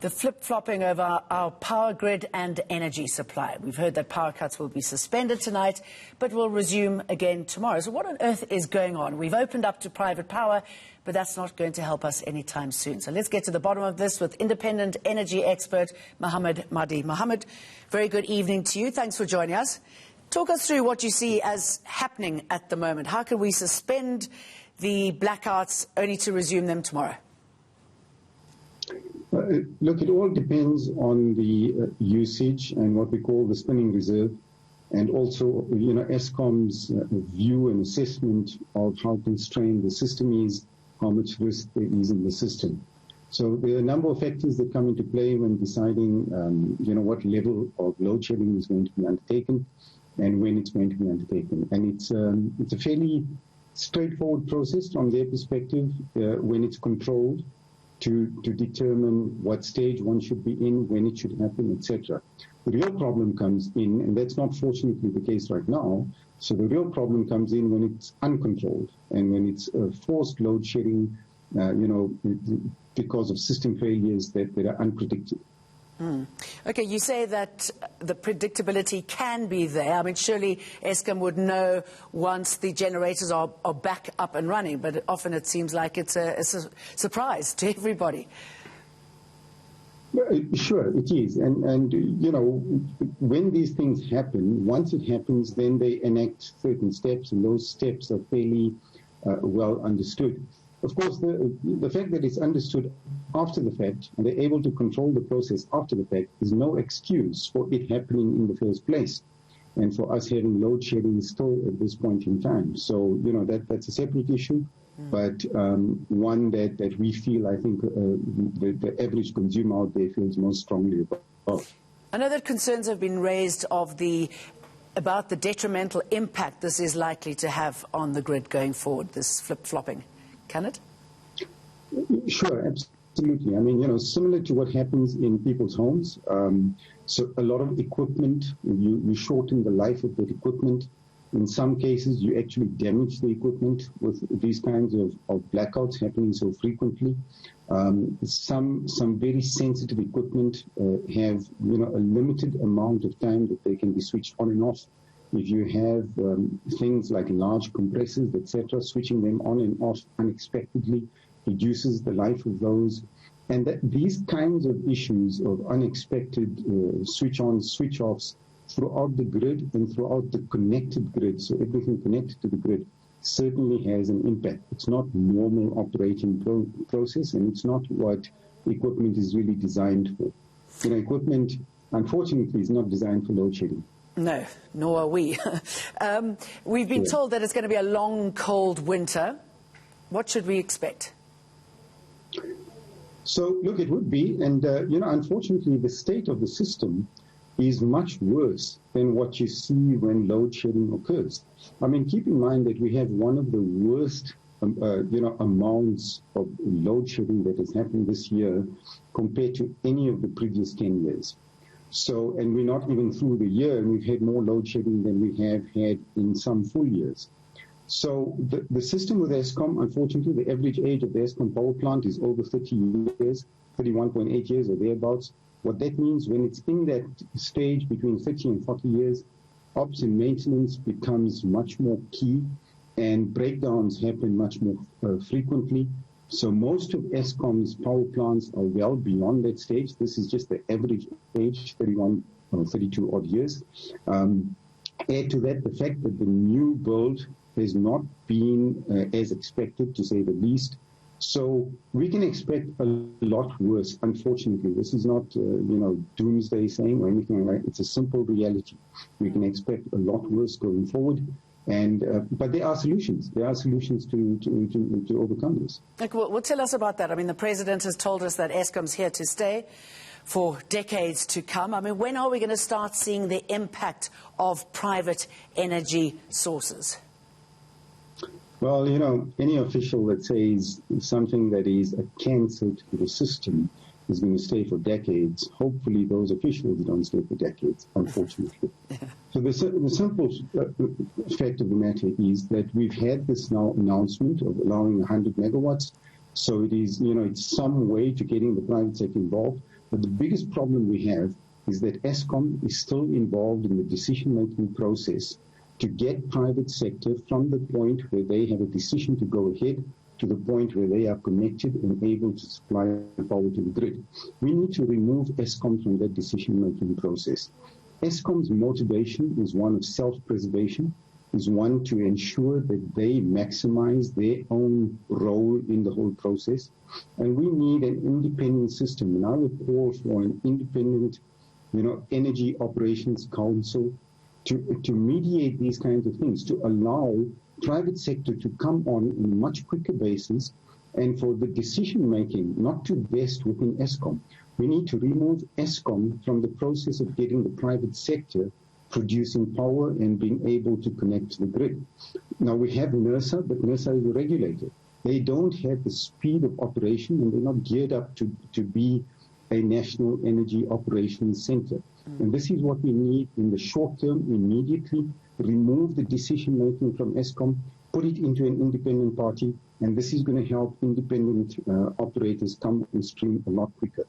The flip-flopping over our power grid and energy supply. We've heard that power cuts will be suspended tonight, but will resume again tomorrow. So what on earth is going on? We've opened up to private power, but that's not going to help us anytime soon. So let's get to the bottom of this with independent energy expert Mohamed Madhi. Mohamed, very good evening to you. Thanks for joining us. Talk us through what you see as happening at the moment. How can we suspend the blackouts only to resume them tomorrow? Look, it all depends on the usage and what we call the spinning reserve, and also, Eskom's view and assessment of how constrained the system is, how much risk there is in the system. So there are a number of factors that come into play when deciding, what level of load shedding is going to be undertaken and when it's going to be undertaken. And it's a fairly straightforward process from their perspective when it's controlled, to determine what stage one should be in, when it should happen, etc. The real problem comes in, and that's not fortunately the case right now, so the real problem comes in when it's uncontrolled and when it's forced load shedding, because of system failures that are unpredicted. Okay, you say that the predictability can be there. I mean, surely Eskom would know once the generators are back up and running, but often it seems like it's a surprise to everybody. Sure, it is. And when these things happen, once it happens, then they enact certain steps, and those steps are fairly well understood. Of course, the fact that it's understood after the fact, and they're able to control the process after the fact, is no excuse for it happening in the first place, and for us having load shedding still at this point in time. So, that's a separate issue, but one that we feel, I think, the average consumer out there feels most strongly about. I know that concerns have been raised about the detrimental impact this is likely to have on the grid going forward, this flip-flopping. Can it? Sure, absolutely. I mean, similar to what happens in people's homes. So a lot of equipment, you shorten the life of that equipment. In some cases, you actually damage the equipment with these kinds of blackouts happening so frequently. Some very sensitive equipment have, a limited amount of time that they can be switched on and off. If you have things like large compressors, etc., switching them on and off unexpectedly reduces the life of those. And these kinds of issues of unexpected switch-ons, switch-offs throughout the grid and throughout the connected grid, so everything connected to the grid, certainly has an impact. It's not normal operating process, and it's not what equipment is really designed for. Equipment, unfortunately, is not designed for load shedding. No, nor are we. We've been told that it's going to be a long, cold winter. What should we expect? So, look, it would be. And, unfortunately, the state of the system is much worse than what you see when load shedding occurs. I mean, keep in mind that we have one of the worst, amounts of load shedding that has happened this year compared to any of the previous 10 years. So, and we're not even through the year, and we've had more load shedding than we have had in some full years. So the system with Eskom, unfortunately, the average age of the Eskom power plant is over 30 years, 31.8 years or thereabouts. What that means, when it's in that stage between 30 and 40 years, ops and maintenance becomes much more key, and breakdowns happen much more frequently. So most of Eskom's power plants are well beyond that stage. This is just the average age, 31 or 32 odd years. Add to that the fact that the new build has not been as expected, to say the least. So we can expect a lot worse, unfortunately. This is not, doomsday saying or anything like that. It's a simple reality. We can expect a lot worse going forward. And but there are solutions. There are solutions to overcome this. Well, tell us about that. I mean, the president has told us that Eskom's here to stay for decades to come. I mean, when are we going to start seeing the impact of private energy sources? Well, any official that says something that is a cancer to the system is going to stay for decades. Hopefully those officials don't stay for decades, unfortunately. So the simple fact of the matter is that we've had this now announcement of allowing 100 megawatts. So it is, it's some way to getting the private sector involved. But the biggest problem we have is that Eskom is still involved in the decision-making process to get private sector from the point where they have a decision to go ahead to the point where they are connected and able to supply power to the grid. We need to remove Eskom from that decision-making process. Eskom's motivation is one of self-preservation, is one to ensure that they maximize their own role in the whole process. And we need an independent system. And I would call for an independent, energy operations council to mediate these kinds of things, to allow private sector to come on a much quicker basis, and for the decision-making not to vest within Eskom. We need to remove Eskom from the process of getting the private sector producing power and being able to connect to the grid. Now, we have NERSA, but NERSA is a regulator. They don't have the speed of operation, and they're not geared up to be a national energy operations center. And this is what we need in the short term, immediately. Remove the decision-making from Eskom, put it into an independent party, and this is going to help independent operators come on stream a lot quicker.